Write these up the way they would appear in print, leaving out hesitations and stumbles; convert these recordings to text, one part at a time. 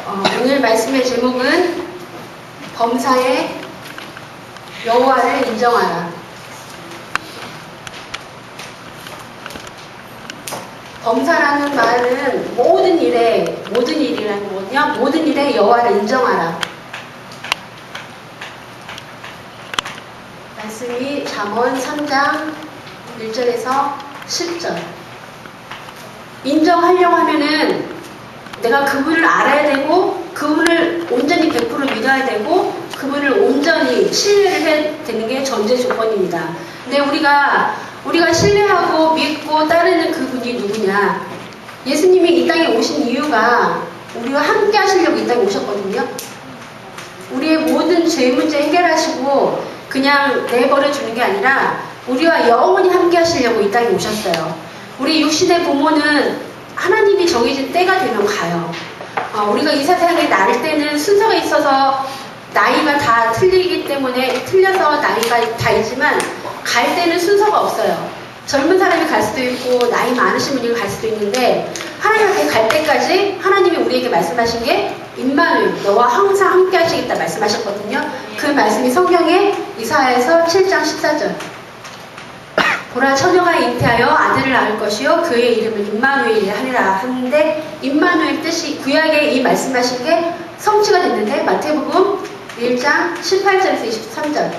오늘 말씀의 제목은 범사의 여호와를 인정하라. 범사라는 말은 모든 일이라는 거거든요. 모든 일에 여호와를 인정하라. 말씀이 잠언 3장 1절에서 10절. 인정하려고 하면은 내가 그분을 알아야 되고 그분을 온전히 100% 믿어야 되고 그분을 온전히 신뢰를 해야 되는 게 전제 조건입니다. 근데 우리가 신뢰하고 믿고 따르는 그분이 누구냐? 예수님이 이 땅에 오신 이유가 우리와 함께 하시려고 이 땅에 오셨거든요. 우리의 모든 죄 문제 해결하시고 그냥 내버려 주는 게 아니라 우리와 영원히 함께 하시려고 이 땅에 오셨어요. 우리 육신의 부모는 하나님이 정해진 때가 되면 가요. 우리가 이 세상에 나를 때는 순서가 있어서 나이가 다 틀리기 때문에 틀려서 나이가 다 있지만 갈 때는 순서가 없어요. 젊은 사람이 갈 수도 있고 나이 많으신 분이 갈 수도 있는데 하나님한테 갈 때까지 하나님이 우리에게 말씀하신 게 임마누엘 너와 항상 함께 하시겠다 말씀하셨거든요. 그 말씀이 성경에 이사야에서 7장 14절. 보라 처녀가 잉태하여 아들을 낳을 것이요 그의 이름을 임마누엘이라 하리라 하는데 임마누엘 뜻이 구약에 이 말씀하신 게 성취가 됐는데 마태복음 1장 18절에서 23절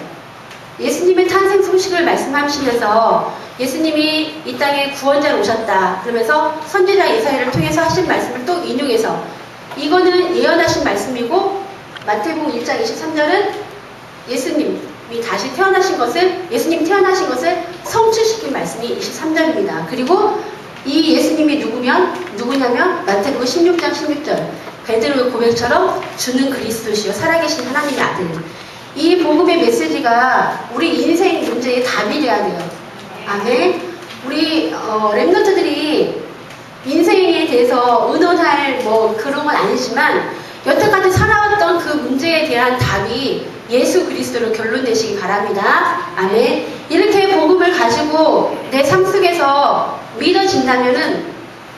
예수님의 탄생 소식을 말씀하시면서 예수님이 이 땅에 구원자로 오셨다 그러면서 선지자 이사야를 통해서 하신 말씀을 또 인용해서 이거는 예언하신 말씀이고 마태복음 1장 23절은 예수님이 태어나신 것을 성취시킨 말씀이 23절입니다. 그리고 이 예수님이 누구냐면 마태복음 16장 16절 베드로의 고백처럼 주는 그리스도시요 살아계신 하나님의 아들. 이 복음의 메시지가 우리 인생 문제의 답이 돼야 돼요. 아멘. 우리 랩런트들이 인생에 대해서 의논할 그런 건 아니지만 여태까지 살아왔던 그 문제에 대한 답이 예수 그리스도로 결론내시기 바랍니다. 아멘. 이렇게 복음을 가지고 내 삶 속에서 믿어진다면은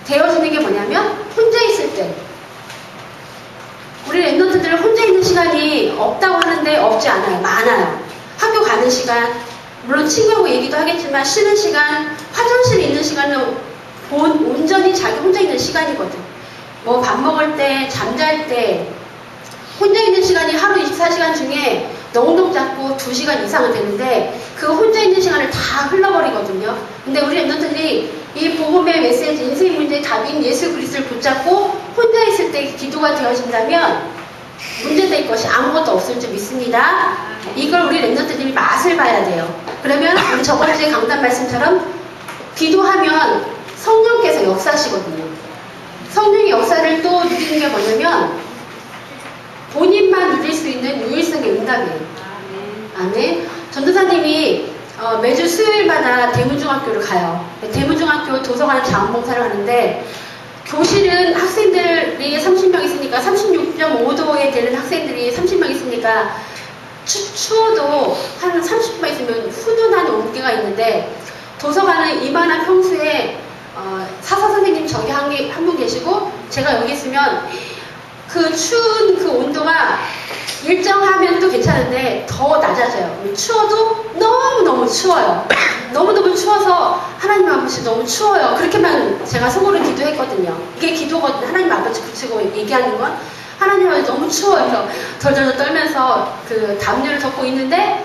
되어지는 게 뭐냐면 혼자 있을 때 우리 랩런트들은 혼자 있는 시간이 없다고 하는데 없지 않아요. 많아요. 학교 가는 시간 물론 친구하고 얘기도 하겠지만 쉬는 시간 화장실에 있는 시간은 온전히 자기 혼자 있는 시간이거든. 밥 먹을 때 잠잘 때 혼자 있는 시간이 하루 24시간 중에 넉넉 잡고 2시간 이상은 되는데 그 혼자 있는 시간을 다 흘러버리거든요. 근데 우리 랩런트들이 이 복음의 메시지, 인생 문제의 답인 예수 그리스도를 붙잡고 혼자 있을 때 기도가 되어진다면 문제될 것이 아무것도 없을 줄 믿습니다. 이걸 우리 랩런트들이 맛을 봐야 돼요. 그러면 우리 저번주에 강단 말씀처럼 기도하면 성령께서 역사하시거든요. 성령의 역사를 또 누리는 게 뭐냐면 본인만 누릴 수 있는 유일성의 응답이에요. 아멘. 전도사님이 매주 수요일마다 대문중학교를 가요. 대문중학교 도서관 자원봉사를 하는데 교실은 학생들이 30명 있으니까 36.5도에 되는 학생들이 30명 있으니까 추워도 한 30분 있으면 훈훈한 온기가 있는데 도서관은 이만한 평수에 사사 선생님 저기 한 분 계시고 제가 여기 있으면 그 추운 그 온도가 일정하면 또 괜찮은데 더 낮아져요. 추워도 너무너무 추워요. 너무너무 추워서 하나님 아버지 너무 추워요. 그렇게만 제가 속으로 기도했거든요. 이게 기도거든요. 하나님 아버지 붙이고 얘기하는 건 하나님 아버지 너무 추워요. 그래서 덜덜 떨면서 그 담요를 덮고 있는데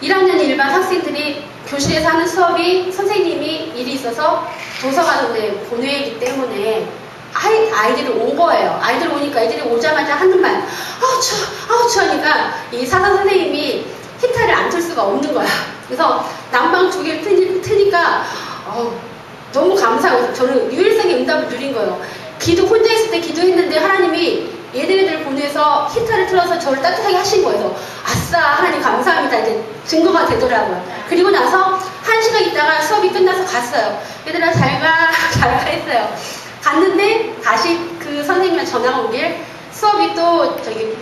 1학년 일반 학생들이 교실에서 하는 수업이 선생님이 일이 있어서 도서관에 보내기 때문에 아이들이 온 거예요. 아이들 오니까 애들이 오자마자 하는 말, 아우 추우니까 이 사사 선생님이 히터를 안 틀 수가 없는 거야. 그래서 난방 2개를 트니까 너무 감사하고 저는 유일성의 응답을 누린 거예요. 혼자 있을 때 기도했는데 하나님이 얘네들 보내서 히터를 틀어서 저를 따뜻하게 하신 거예요. 아싸 하나님 감사합니다. 이제 증거가 되더라고요. 그리고 나서 1시간 있다가 수업이 끝나서 갔어요. 얘들아 잘가 했어요. 갔는데 다시 그 선생님한테 전화가 오길 수업이 또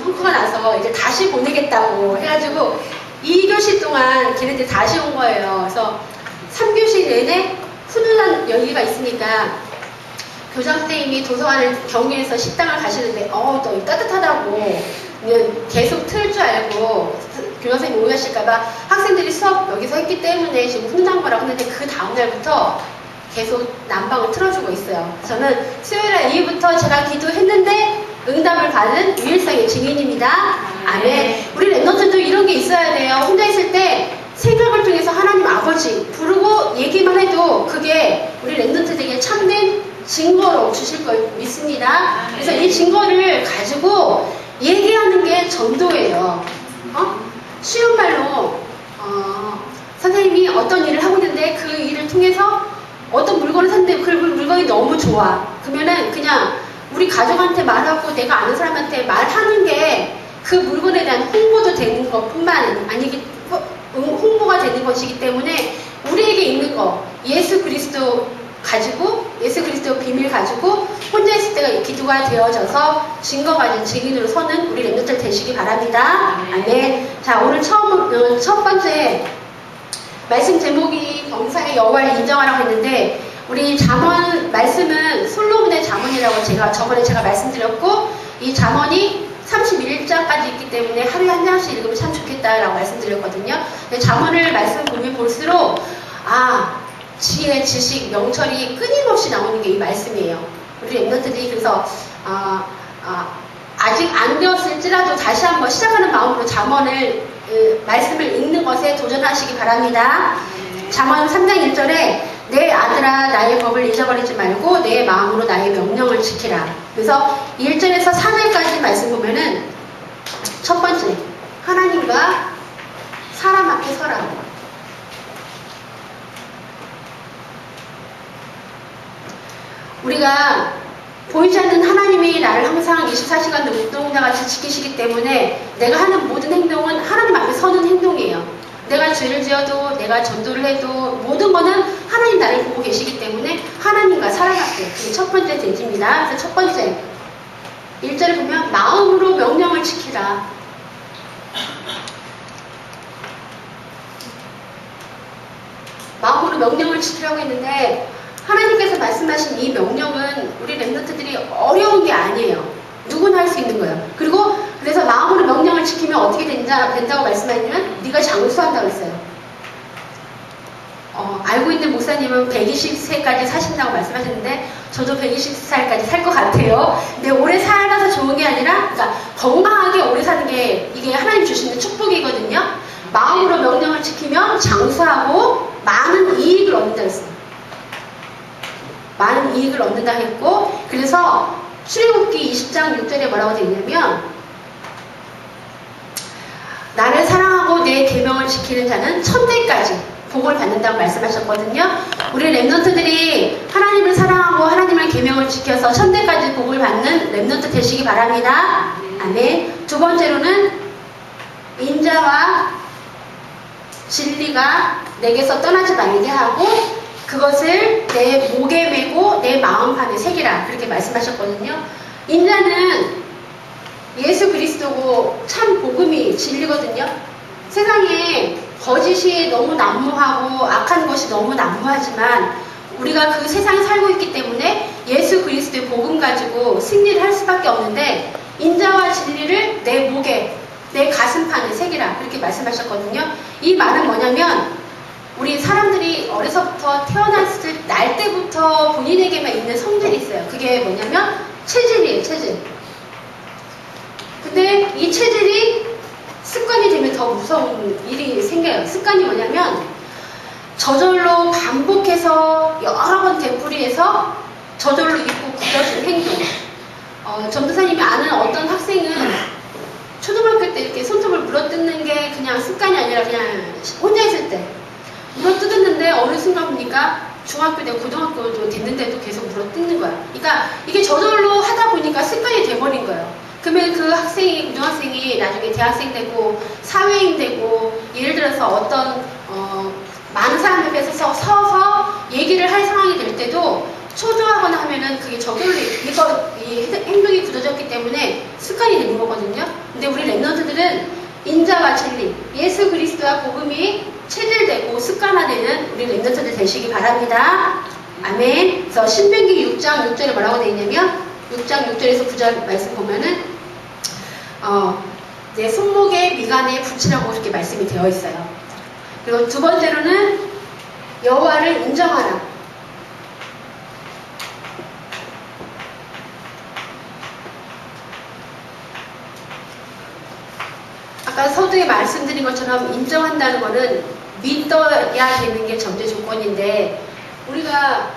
펑크가 나서 이제 다시 보내겠다고 해가지고 2교시 동안 걔네들 다시 온 거예요. 그래서 3교시 내내 훈훈한 열기가 있으니까 교장 선생님이 도서관을 경유해서 식당을 가시는데 너 따뜻하다고 계속 틀 줄 알고 교장 선생님 오해하실까봐 학생들이 수업 여기서 했기 때문에 지금 혼난 거라고 했는데 그 다음날부터 계속 난방을 틀어주고 있어요. 저는 수요일날 이후부터 제가 기도했는데 응답을 받은 유일성의 증인입니다. 아멘. 우리 랩런트도 이런 게 있어야 돼요. 혼자 있을 때 생각을 통해서 하나님 아버지 부르고 얘기만 해도 그게 우리 랩런트들에게 참된 증거로 주실 걸 믿습니다. 그래서 이 증거를 가지고 얘기하는 게 전도예요. 쉬운 말로 선생님이 어떤 일을 하고 있는데 그 일을 통해서 어떤 물건을 샀는데 그 물건이 너무 좋아. 그러면은 그냥 우리 가족한테 말하고 내가 아는 사람한테 말하는 게 그 물건에 대한 홍보도 되는 것뿐만 아니기 홍보가 되는 것이기 때문에 우리에게 있는 거 예수 그리스도 가지고 예수 그리스도 비밀 가지고 혼자 있을 때가 기도가 되어져서 증거 가진 증인으로 서는 우리 랩런트들 되시기 바랍니다. 아멘. 자, 오늘 첫 번째 말씀 제목이 경사의 여호와를 인정하라고 했는데 우리 잠언 말씀은 솔로몬의 잠언이라고 저번에 제가 말씀드렸고 이 잠언이 31장까지 있기 때문에 하루에 한 장씩 읽으면 참 좋겠다라고 말씀드렸거든요. 근데 잠언을 말씀 보면 볼수록 지혜, 지식, 명철이 끊임없이 나오는 게 이 말씀이에요. 우리 랩런트들이 그래서 아직 안 되었을지라도 다시 한번 시작하는 마음으로 잠언을 말씀을 읽는 것에 도전하시기 바랍니다. 잠언 3장 1절에 내 아들아 나의 법을 잊어버리지 말고 내 마음으로 나의 명령을 지키라. 그래서 1절에서 4절까지 말씀 보면은 첫 번째 하나님과 사람 앞에 서라. 우리가 보이지 않는 하나님이 나를 항상 24시간 눈동자같이 지키시기 때문에 내가 하는 모든 행동은 하나님 앞에 서는 행동이에요. 내가 죄를 지어도 내가 전도를 해도 모든 거는 하나님 나를 보고 계시기 때문에 하나님과 살아갈게. 그게 첫 번째 대지입니다. 그래서 첫 번째 1절에 보면 마음으로 명령을 지키라. 마음으로 명령을 지키라고 했는데 하나님께서 말씀하신 이 명령은 우리 랩런트들이 어려운 게 아니에요. 누구나 할 수 있는 거예요. 그리고 그래서 마음으로 명령을 지키면 어떻게 된다고 말씀하냐면 네가 장수한다고 했어요. 알고 있는 목사님은 120세까지 사신다고 말씀하셨는데 저도 120살까지 살 것 같아요. 근데 오래 살아서 좋은 게 아니라 그러니까 건강하게 오래 사는 게 이게 하나님 주시는 축복이거든요. 마음으로 명령을 지키면 장수하고 많은 이익을 얻는다 했어요. 많은 이익을 얻는다 했고 그래서 출애굽기 20장 6절에 뭐라고 되어 있냐면 나를 사랑하고 내 계명을 지키는 자는 천대까지 복을 받는다고 말씀하셨거든요. 우리 랩런트들이 하나님을 사랑하고 하나님의 계명을 지켜서 천대까지 복을 받는 랩런트 되시기 바랍니다. 아멘. 두 번째로는 인자와 진리가 내게서 떠나지 말게 하고 그것을 내 목에 메고 내 마음판에 새기라 그렇게 말씀하셨거든요. 인자는 예수 그리스도고 참 복음이 진리거든요. 세상에 거짓이 너무 난무하고 악한 것이 너무 난무하지만 우리가 그 세상에 살고 있기 때문에 예수 그리스도의 복음 가지고 승리를 할 수밖에 없는데 인자와 진리를 내 목에 내 가슴판에 새기라 그렇게 말씀하셨거든요. 이 말은 뭐냐면 우리 사람들이 어려서부터 태어났을 날 때부터 본인에게만 있는 성질이 있어요. 그게 뭐냐면 체질이에요. 체질. 근데 이 체질이 습관이 되면 더 무서운 일이 생겨요. 습관이 뭐냐면 저절로 반복해서 여러 번 되풀이해서 저절로 입고 굳어진 행동. 전도사님이 아는 어떤 학생은 초등학교 때 이렇게 손톱을 물어뜯는 게 그냥 습관이 아니라 그냥 혼자 있을 때 물어뜯었는데 어느 순간 보니까 중학교 때 고등학교도 됐는데도 계속 물어뜯는 거야. 그러니까 이게 저절로 하다 보니까 습관이 돼버린 거예요. 그러면 그 학생이 고등학생이 나중에 대학생 되고 사회인 되고 예를 들어서 어떤 많은 사람 앞에서 서서 얘기를 할 상황이 될 때도 초조하거나 하면은 그게 저절로 이 행동이 굳어졌기 때문에 습관이 되는 거거든요. 근데 우리 랩런트들은 인자와 진리, 예수 그리스도와 복음이 체질되고 습관화되는 우리 랩런트들 되시기 바랍니다. 아멘. 그래서 신명기 6장 6절에 뭐라고 되어 있냐면 6장 6절에서 9절 말씀 보면은 내 손목에 미간에 붙이라고 이렇게 말씀이 되어 있어요. 그리고 두 번째로는 여호와를 인정하라. 아까 서두에 말씀드린 것처럼 인정한다는 것은 믿어야 되는 게 전제 조건인데, 우리가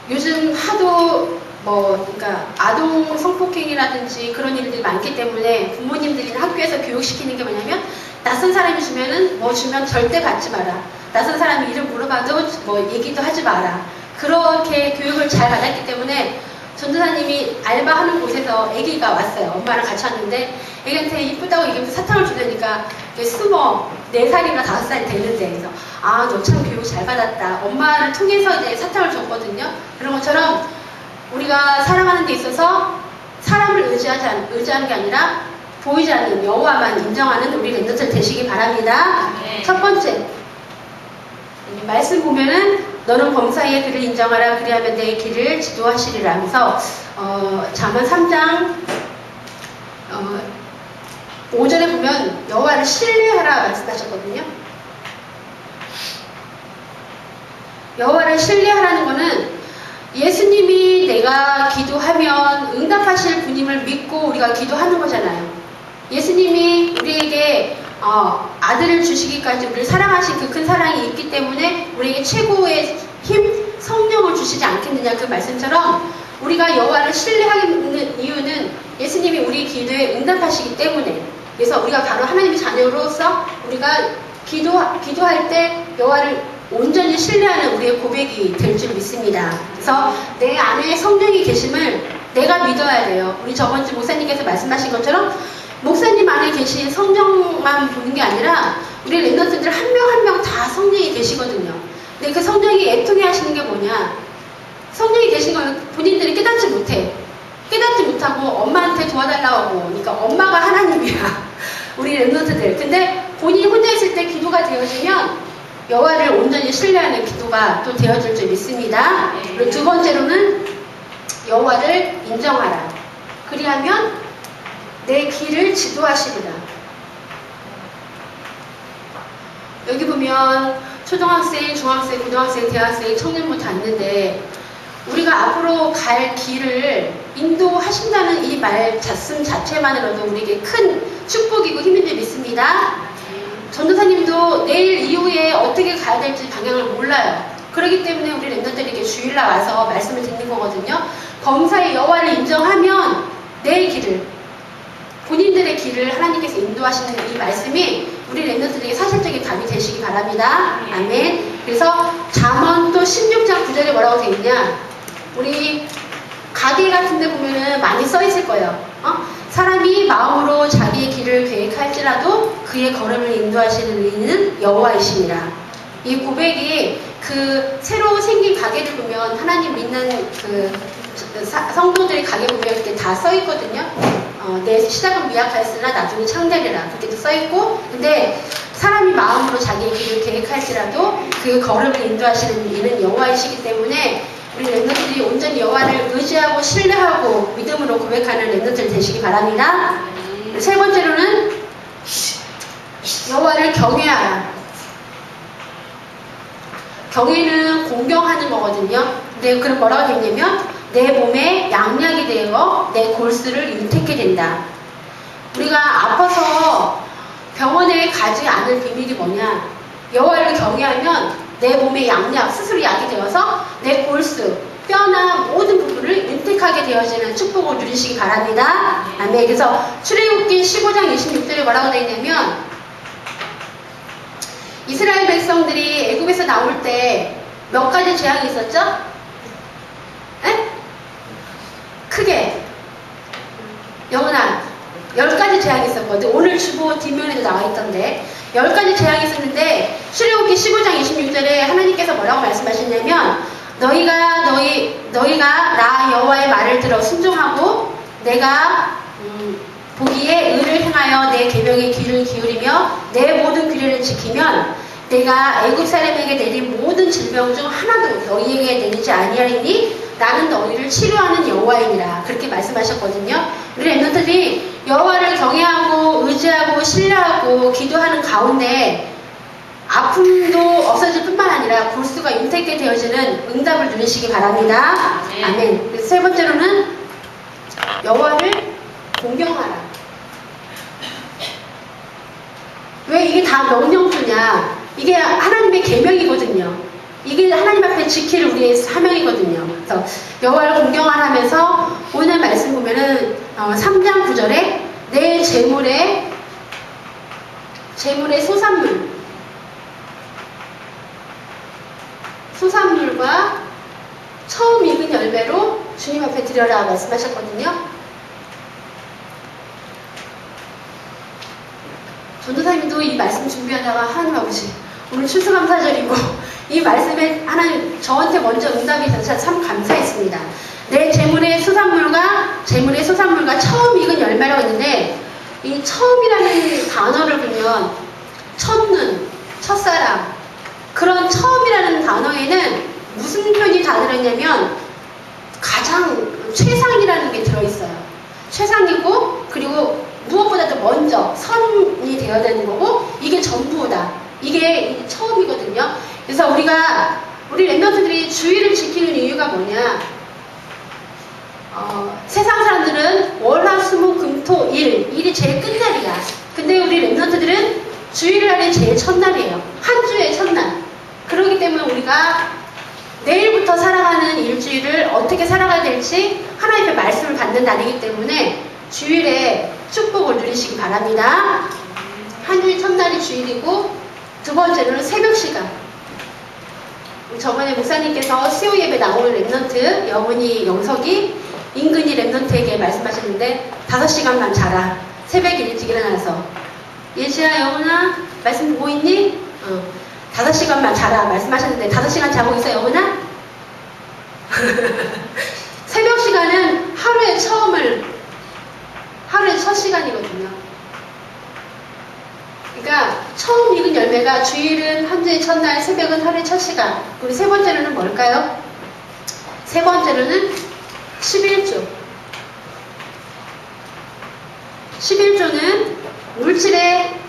요즘 하도 그러니까 아동 성폭행이라든지 그런 일들이 많기 때문에 부모님들이 학교에서 교육시키는 게 뭐냐면, 낯선 사람이 주면은 주면 절대 받지 마라. 낯선 사람이 이름 물어봐도 얘기도 하지 마라. 그렇게 교육을 잘 받았기 때문에 전도사님이 알바하는 곳에서 아기가 왔어요. 엄마랑 같이 왔는데 애기한테 이쁘다고 얘기하면서 사탕을 주려니까 숨어 4살이나 5살이 되는데, 그래서 너 참 교육 잘 받았다. 엄마를 통해서 이제 사탕을 줬거든요. 그런 것처럼 우리가 살아가는 데 있어서 사람을 의지하는 게 아니라 보이지 않는 여호와만 인정하는 우리 랩런트들 되시기 바랍니다. 네. 첫 번째 말씀 보면은 너는 범사의 그를 인정하라. 그리하면 내 길을 지도하시리라 하면서 잠언 3장 5절에 보면 여호와를 신뢰하라 말씀하셨거든요. 여호와를 신뢰하라는 거는 예수님이 내가 기도하면 응답하실 분임을 믿고 우리가 기도하는 거잖아요. 예수님이 우리에게 아들을 주시기까지 우리를 사랑하신 그 큰 사랑이 있기 때문에 우리에게 최고의 힘, 성령을 주시지 않겠느냐, 그 말씀처럼 우리가 여호와를 신뢰하는 이유는 예수님이 우리 기도에 응답하시기 때문에, 그래서 우리가 바로 하나님의 자녀로서 우리가 기도할 때 여호와를 온전히 신뢰하는 우리의 고백이 될 줄 믿습니다. 그래서 내 안에 성령이 계심을 내가 믿어야 돼요. 우리 저번주 목사님께서 말씀하신 것처럼 목사님 안에 계신 성령만 보는 게 아니라 우리 랩런트들 한 명 한 명 다 성령이 계시거든요. 근데 그 성령이 애통해 하시는 게 뭐냐? 성령이 계신 걸 본인들이 깨닫지 못해. 깨닫지 못하고 엄마한테 도와달라고 하고, 그러니까 엄마가 하나님이야. 우리 랩런트들. 근데 본인이 혼자 있을 때 기도가 되어지면 여호와를 온전히 신뢰하는 기도가 또 되어질 줄 믿습니다. 그리고 두 번째로는 여호와를 인정하라. 그리하면 내 길을 지도하시리라. 여기 보면 초등학생, 중학생, 고등학생, 대학생, 청년부터 있는데 우리가 앞으로 갈 길을 인도하신다는 이 말씀 자체만으로도 우리에게 큰 축복이고 힘인 줄 믿습니다. 전도사님도 내일 이후에 어떻게 가야 될지 방향을 몰라요. 그렇기 때문에 우리 랩런트들에게 주일날 와서 말씀을 듣는 거거든요. 범사의 여호와를 인정하면 내 길을, 본인들의 길을 하나님께서 인도하시는 이 말씀이 우리 랩런트들에게 사실적인 답이 되시기 바랍니다. 아멘. 그래서 잠언 또 16장 9절에 뭐라고 되어 있냐, 우리 가게 같은 데 보면은 많이 써 있을 거예요. 사람이 마음으로 자기의 길을 계획할지라도 그의 걸음을 인도하시는 이는 여호와이시니라. 이 고백이 그 새로 생긴 가게를 보면 하나님 믿는 그 성도들의 가게 보면 이렇게 다 써 있거든요. 내 시작은 미약하였으나 나중에 창대리라, 그렇게도 써 있고. 근데 사람이 마음으로 자기의 길을 계획할지라도 그 걸음을 인도하시는 이는 여호와이시기 때문에 우리 랩런트들이 온전히 여호와를 의지하고 신뢰하고 믿음으로 고백하는 랩런트들 되시기 바랍니다. 세 번째로는 여호와를 경외하라. 경외는 공경하는 거거든요. 근데 그럼 뭐라고 했냐면 내 몸에 양약이 되어 내 골수를 윤택게 된다. 우리가 아파서 병원에 가지 않을 비밀이 뭐냐, 여호와를 경외하면 내 몸에 양약, 스스로 약이 되어서 내 골수, 뼈나 모든 부분을 윤택하게 되어지는 축복을 누리시기 바랍니다. 아멘. 그래서 출애굽기 15장 26절에 뭐라고 되어 있냐면, 이스라엘 백성들이 애굽에서 나올 때 몇 가지 재앙이 있었죠? 에? 크게 영원한 10가지 재앙이 있었거든. 오늘 주보 뒷면에도 나와 있던데 10가지 재앙이 있었는데, 출애굽기 15장 26절에 하나님께서 뭐라고 말씀하셨냐면, 너희가 나 여호와의 말을 들어 순종하고 내가 보기에 의를 행하여 내 계명의 귀를 기울이며 내 모든 규례를 지키면 내가 애굽 사람에게 내린 모든 질병 중 하나도 너희에게 내리지 아니하리니 나는 너희를 치료하는 여호와이니라. 그렇게 말씀하셨거든요. 우리 랩런트들이 여호와를 경외하고 의지하고 신뢰하고 기도하는 가운데 아픔도 없어질 뿐만 아니라 골수가 윤택게 되어지는 응답을 누리시기 바랍니다. 아멘. 그래서 세 번째로는 여호와를 공경하라. 왜 이게 다 명령주냐? 이게 하나님의 계명이거든요. 이게 하나님 앞에 지킬 우리의 사명이거든요. 그래서 여호와를 공경하라면서 오늘 말씀 보면은 3장 9절에 내 재물의 소산물과 처음 익은 열매로 주님 앞에 드려라 말씀하셨거든요. 전도사님도 이 말씀 준비하다가 하나님 아버지 오늘 추수감사절이고 이 말씀에 하나님 저한테 먼저 응답이 있어서 참 감사했습니다. 내 재물의 소산물과 처음 익은 열매라고 했는데 이 처음이라는 단어를 보면 첫눈, 첫사랑 그런 처음이라는 단어에는 무슨 표현이 다 들어있냐면 가장 최상이라는 게 들어있어요. 최상이고 그리고 무엇보다도 먼저 선이 되어야 되는 거고 이게 전부다. 이게 처음이거든요. 그래서 우리 랩런트들이 주의를 지키는 이유가 뭐냐? 세상 사람들은 월화수목금토 일이 제일 끝날이야. 근데 우리 랩런트들은 주일을 하는 제일 첫날이에요. 한 주의 첫날. 그렇기 때문에 우리가 내일부터 살아가는 일주일을 어떻게 살아가야 될지 하나님의 말씀을 받는 날이기 때문에 주일에 축복을 누리시기 바랍니다. 한 주의 첫날이 주일이고 두 번째로는 새벽 시간. 저번에 목사님께서 수요 예배 나오는 랩런트 여분이 영석이 인근이 랩런트에게 말씀하셨는데 5시간만 자라. 새벽에 일찍 일어나서 예지야 여분아 말씀 보고 있니? 5시간만 자라 말씀하셨는데 5시간 자고 있어 여분아? 새벽 시간은 하루의 첫 시간이거든요. 그러니까 처음 익은 열매가 주일은 한 주의 첫날, 새벽은 하루의 첫 시간. 그리고 세 번째로는 뭘까요? 세 번째로는 11조. 11조는 물질의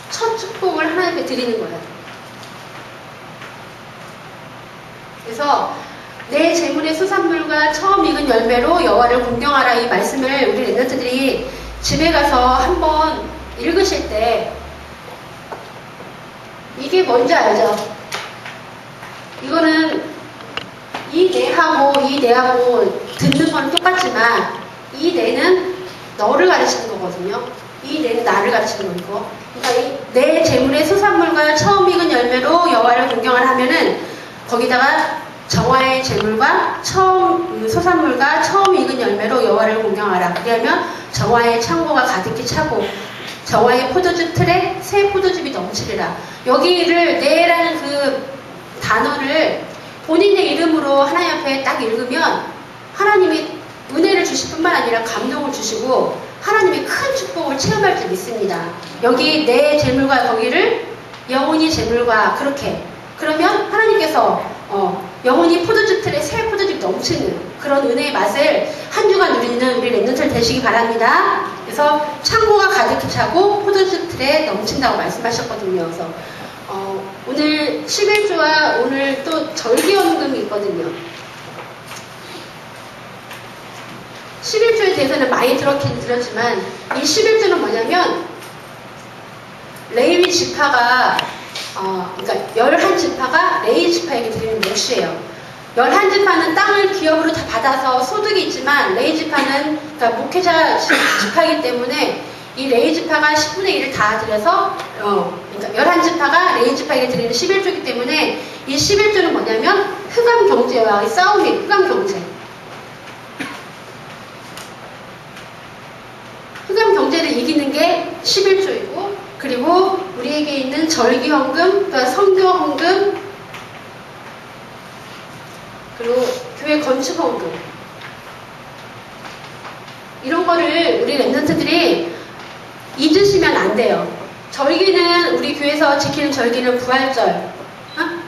첫 축복을 하나님께 드리는 거예요. 그래서 내 재물의 수산물과 처음 익은 열매로 여호와를 공경하라 이 말씀을 우리 랩런트들이 집에 가서 한번 읽으실 때 이게 뭔지 알죠? 이거는 이 내하고 듣는 건 똑같지만 이 내는 너를 가르치는 거거든요. 이 내는 나를 가르치는 거고. 그러니까 내 재물의 소산물과 처음 익은 열매로 여호와를 공경을 하면은 거기다가 정화의 재물과 소산물과 처음 익은 열매로 여호와를 공경하라. 그러면 정화의 창고가 가득히 차고 정화의 포도주 틀에 새 포도즙이 넘치리라. 여기를 내라는 그 단어를 본인의 이름으로 하나님 앞에 딱 읽으면 하나님이 은혜를 주실 뿐만 아니라 감동을 주시고 하나님의 큰 축복을 체험할 줄 믿습니다. 여기 내 재물과 거기를 영혼이 재물과 그렇게 그러면 하나님께서 영혼이 포도주 틀에 새 포도즙이 넘치는 그런 은혜의 맛을 한 주간 누리는 우리 랩런트들 되시기 바랍니다. 그래서 창고가 가득히 차고 포도주 틀에 넘친다고 말씀하셨거든요. 그래서 오늘 11조와 오늘 또 절기연금이 있거든요. 11조에 대해서는 많이 들었지만 이 11조는 뭐냐면 레위 지파가 그러니까 11지파가 레위 지파에게 드리는 몫이에요. 11지파는 땅을 기업으로 다 받아서 소득이 있지만 레위 지파는 그러니까 목회자 지파이기 때문에 이 레위 지파가 10분의 1을 다 드려서 그러니까 11지파가 레위 지파에게 드리는 11조이기 때문에 이 11조는 뭐냐면 흑암 경제와의 싸움이에요. 흑암 경제. 흑암 경제를 이기는 게 11조이고 그리고 우리에게 있는 절기헌금, 성교헌금, 그리고 교회 건축헌금 이런 거를 우리 랩런트들이 잊으시면 안 돼요. 절기는 우리 교회에서 지키는 절기는 부활절,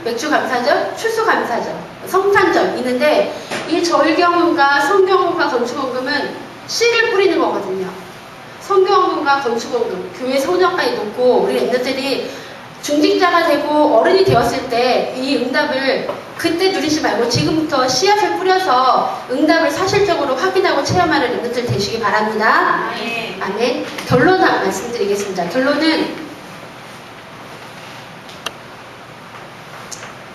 맥주 감사절, 추수 감사절, 성탄절 있는데 이 절경금과 성경금과 건축원금은 씨를 뿌리는 거거든요. 성경원금과 건축원금, 교회 소녀까지 놓고 우리 랩런트들이 중직자가 되고 어른이 되었을 때 이 응답을 그때 누리지 말고 지금부터 씨앗을 뿌려서 응답을 사실적으로 확인하고 체험하는 랩런트들 되시기 바랍니다. 아멘. 아멘. 결론 말씀드리겠습니다. 결론은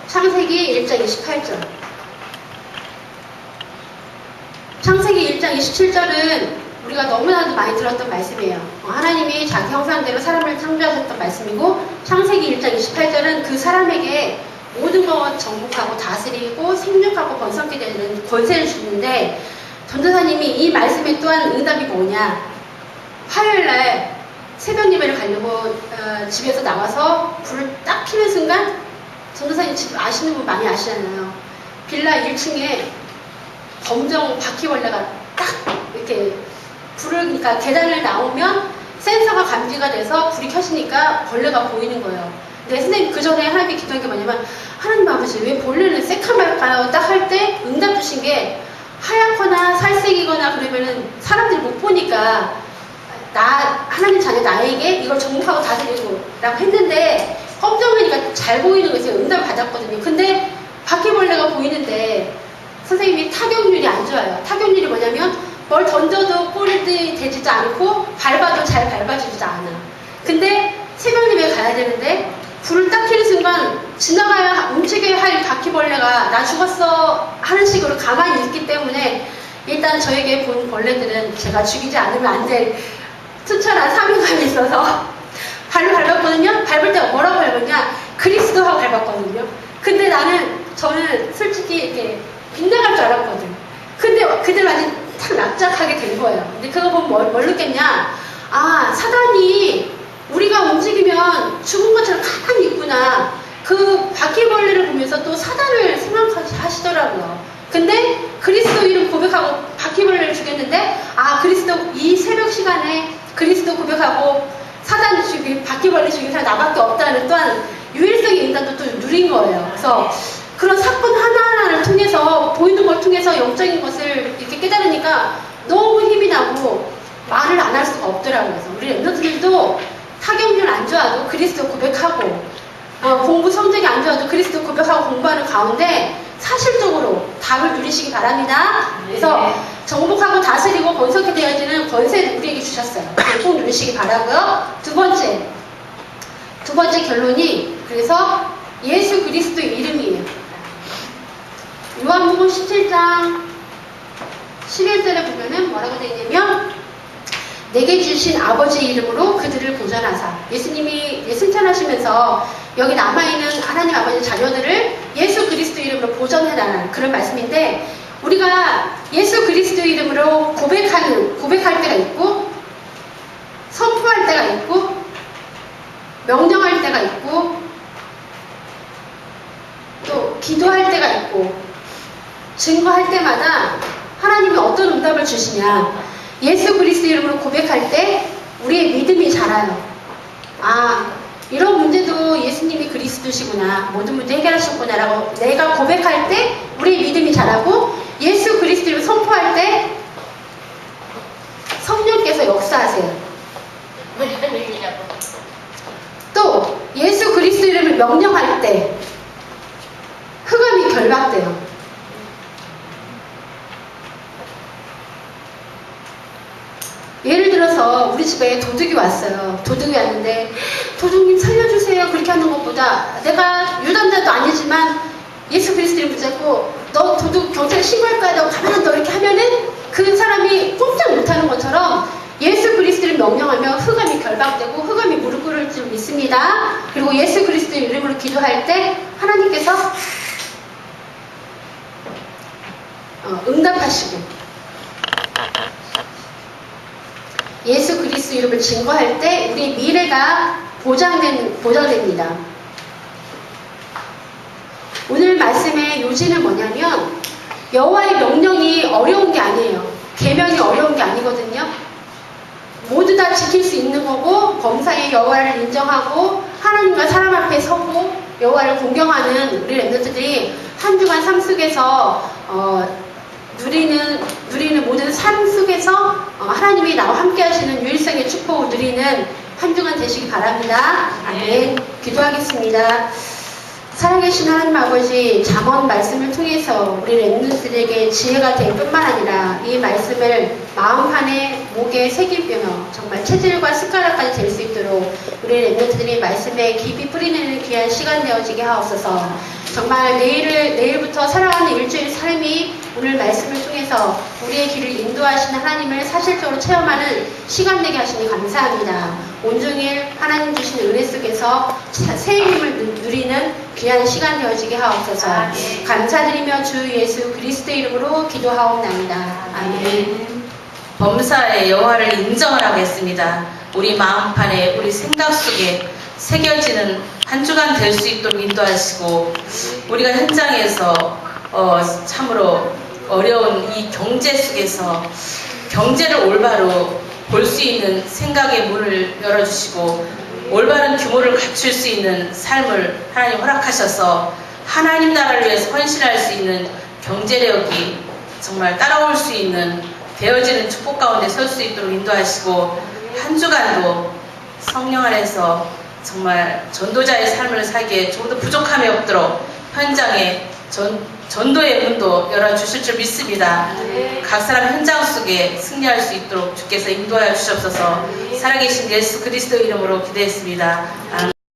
창세기 1장 28절. 창세기 1장 27절은 우리가 너무나도 많이 들었던 말씀이에요. 하나님이 자기 형상대로 사람을 창조하셨던 말씀이고 창세기 1장 28절은 그 사람에게 모든 것 정복하고 다스리고 생육하고 번성케 되는 권세를 주는데 전도사님이 이 말씀에 또한 응답이 뭐냐. 화요일날 새벽 예배를 가려고 집에서 나와서 불을 딱 켜는 순간 전도사님 집 아시는 분 많이 아시잖아요. 빌라 1층에 검정 바퀴벌레가 딱 이렇게 불을, 그러니까 계단을 나오면 센서가 감지가 돼서 불이 켜지니까 벌레가 보이는 거예요. 근데 선생님 그 전에 하나님께 기도한 게 뭐냐면 하나님 아버지 왜 벌레는 새카말까요? 딱 할 때 응답 주신 게 하얗거나 살색이거나 그러면은 사람들이 못 보니까 하나님 자녀 나에게 이걸 정복하고 다스리고 라고 했는데 검정이니까 잘 보이는 거에서 응답을 받았거든요. 근데 바퀴벌레가 보이는데 선생님이 타격률이 안 좋아요. 타격률이 뭐냐면 뭘 던져도 꼬리들이 되지도 않고 밟아도 잘 밟아주지도 않아. 근데 새벽 예배 가야 되는데 불을 딱 켜는 순간 지나가야 움직여야 할 바퀴벌레가 나 죽었어 하는 식으로 가만히 있기 때문에 일단 저에게 본 벌레들은 제가 죽이지 않으면 안 될 투철한 사명감이 있어서 발을 밟았거든요. 밟을 때 뭐라고 밟았냐? 그리스도하고 밟았거든요. 근데 저는 솔직히 이렇게 빗나갈 줄 알았거든. 근데 그들 완전 탁 납작하게 된 거예요. 근데 그거 보면 뭘 느꼈냐? 아, 사단이 우리가 움직이면 죽은 것처럼 가만히 있구나. 그 바퀴벌레를 보면서 또 사단을 생각하시더라고요. 근데 그리스도 이름 고백하고 바퀴벌레를 죽였는데 그리스도 이 새벽 시간에 그리스도 고백하고 사단 죽인 바퀴벌레 죽인 사람 나밖에 없다는 또한 유일성의 인간도 또 누린 거예요. 그래서 그런 사건 하나하나를 통해서 보이는 걸 통해서 영적인 것을 이렇게 깨달으니까 너무 힘이 나고 말을 안 할 수가 없더라고요. 그래서 우리 랩런트들도 타격률 안 좋아도 그리스도 고백하고 공부 성적이 안 좋아도 그리스도 고백하고 공부하는 가운데 사실적으로 답을 누리시기 바랍니다. 그래서 정복하고 다스리고 번성케 되어지는 권세를 우리에게 주셨어요. 꼭 누리시기 바라고요. 두 번째 결론이 그래서 예수 그리스도의 이름이에요. 요한복음 17장 11절에 보면은 뭐라고 되어 있냐면 내게 주신 아버지의 이름으로 그들을 보전하사. 예수님이 승천하시면서 여기 남아있는 하나님 아버지 자녀들을 예수 그리스도 이름으로 보전해달라는 그런 말씀인데 우리가 예수 그리스도 이름으로 고백할 때가 있고 선포할 때가 있고 명령할 때가 있고 또 기도할 때가 있고 증거할 때마다 하나님이 어떤 응답을 주시냐. 예수 그리스도 이름으로 고백할 때 우리의 믿음이 자라요. 이런 문제도 예수님이 그리스도시구나. 모든 문제 해결하셨구나 라고 내가 고백할 때 우리의 믿음이 자라고 예수 그리스도 이름을 선포할 때 성령께서 역사하세요. 또 예수 그리스도 이름을 명령할 때 흑암이 결박돼요. 예를 들어서 우리 집에 도둑이 왔어요. 도둑이 왔는데 도둑님 살려주세요 그렇게 하는 것보다 내가 유담자도 아니지만 예수 그리스도 이름 붙잡고 너 도둑 경찰에 신고할 거야 너 가만 너 이렇게 하면은 그 사람이 꼼짝 못하는 것처럼 예수 그리스도를 명령하며 흑암이 결박되고 흑암이 무릎 꿇을 줄 믿습니다. 그리고 예수 그리스도 이름으로 기도할 때 하나님께서 응답하시고 예수 그리스도 이름을 증거할 때 우리 미래가 보장됩니다. 오늘 말씀의 요지는 뭐냐면 여호와의 명령이 어려운 게 아니에요. 계명이 어려운 게 아니거든요. 모두 다 지켜 지킬 수 있는 거고 범사의 여호와를 인정하고 하나님과 사람 앞에 서고 여호와를 공경하는 우리 랩런트들이 한 주간 삶 속에서 누리는 모든 삶 속에서 하나님이 나와 함께 하시는 유일성의 축복을 누리는 한 주간 되시기 바랍니다. 아멘. 기도하겠습니다. 살아계신 하나님 아버지, 잠언 말씀을 통해서 우리 랩런트들에게 지혜가 될 뿐만 아니라 이 말씀을 마음판에 목에 새기며 정말 체질과 습관까지 될 수 있도록 우리 랩런트들이 말씀에 깊이 뿌리내는 귀한 시간 되어지게 하옵소서. 정말 내일부터 살아가는 일주일 삶이 오늘 말씀을 통해서 우리의 길을 인도하시는 하나님을 사실적으로 체험하는 시간 되게 하시니 감사합니다. 온종일 하나님 주신 은혜 속에서 새 힘을 누리는 귀한 시간 되어지게 하옵소서. 감사드리며 주 예수 그리스도의 이름으로 기도하옵나이다. 아멘. 범사의 여호와를 인정을 하겠습니다. 우리 마음판에 우리 생각 속에 새겨지는 한 주간 될 수 있도록 인도하시고 우리가 현장에서 참으로 어려운 이 경제 속에서 경제를 올바로 볼 수 있는 생각의 문을 열어주시고 올바른 규모를 갖출 수 있는 삶을 하나님 허락하셔서 하나님 나라를 위해서 헌신할 수 있는 경제력이 정말 따라올 수 있는 되어지는 축복 가운데 설 수 있도록 인도하시고 한 주간도 성령 안에서 정말 전도자의 삶을 살기에 조금도 부족함이 없도록 현장에 전도의 문도 열어주실 줄 믿습니다. 각 사람 현장 속에 승리할 수 있도록 주께서 인도하여 주시옵소서. 살아계신 예수 그리스도 이름으로 기도했습니다. 아멘.